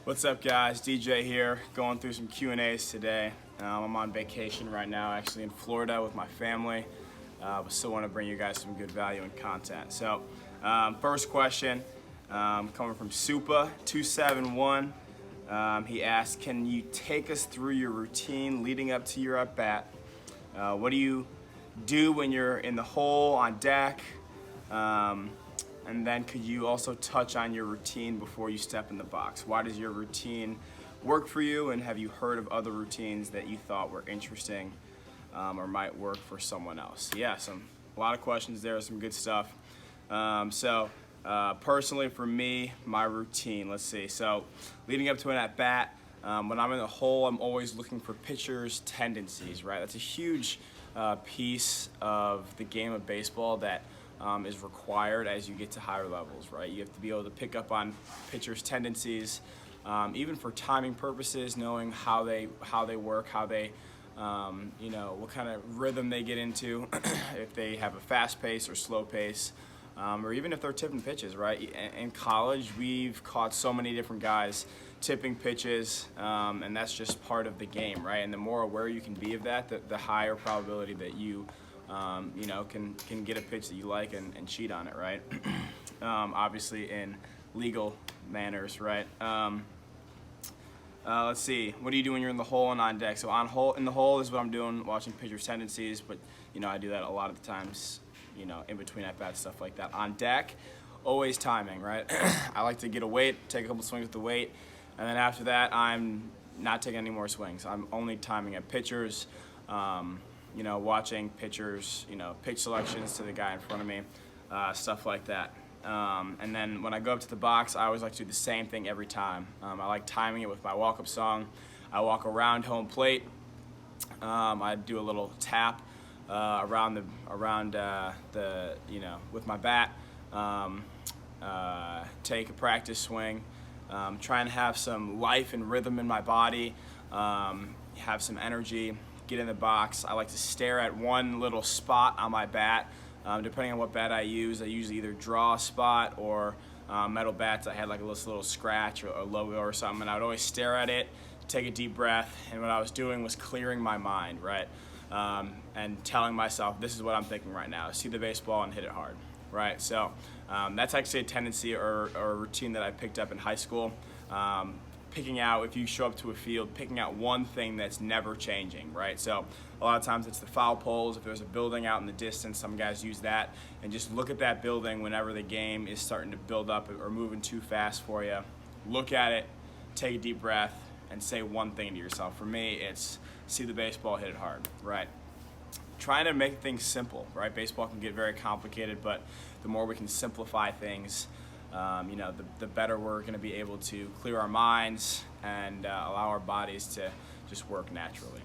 What's up, guys? DJ here, going through some Q&As today. I'm on vacation right now, actually in Florida with my family, but still want to bring you guys some good value and content. So, first question, coming from Supa271. He asked, can you take us through your routine leading up to your at-bat? What do you do when you're in the hole, on deck? And then could you also touch on your routine before you step in the box? Why does your routine work for you, and have you heard of other routines that you thought were interesting or might work for someone else? Yeah, a lot of questions there, some good stuff. Personally for me, my routine, let's see. So leading up to an at-bat, when I'm in the hole, I'm always looking for pitchers' tendencies, right? That's a huge piece of the game of baseball that is required as you get to higher levels, right? You have to be able to pick up on pitchers' tendencies, even for timing purposes, knowing how they work, how they, what kind of rhythm they get into, if they have a fast pace or slow pace, or even if they're tipping pitches, right? In college, we've caught so many different guys tipping pitches, and that's just part of the game, right? And the more aware you can be of that, the higher probability that you can get a pitch that you like and cheat on it, right? Obviously in legal manners, right? Let's see, what do you do when you're in the hole and on deck? So in the hole is what I'm doing, watching pitchers' tendencies, but I do that a lot of the times, in between at-bats, stuff like that. On deck, always timing, right? I like to get a weight, take a couple swings with the weight, and then after that, I'm not taking any more swings. I'm only timing at pitchers, watching pitchers, pitch selections to the guy in front of me, stuff like that. And then when I go up to the box, I always like to do the same thing every time. I like timing it with my walk-up song. I walk around home plate. I do a little tap with my bat. Take a practice swing. Try and have some life and rhythm in my body. Have some energy. Get in the box. I like to stare at one little spot on my bat. Depending on what bat I usually either draw a spot or metal bats. I had like a little scratch or a logo or something, and I would always stare at it, take a deep breath, and what I was doing was clearing my mind, right? And telling myself, this is what I'm thinking right now. See the baseball and hit it hard, right? So that's actually a tendency or a routine that I picked up in high school. Picking out, if you show up to a field, picking out one thing that's never changing, right? So a lot of times it's the foul poles. If there's a building out in the distance, some guys use that, and just look at that building whenever the game is starting to build up or moving too fast for you. Look at it, take a deep breath, and say one thing to yourself. For me, it's see the baseball, hit it hard, right? Trying to make things simple, right? Baseball can get very complicated, but the more we can simplify things, the better we're going to be able to clear our minds and allow our bodies to just work naturally.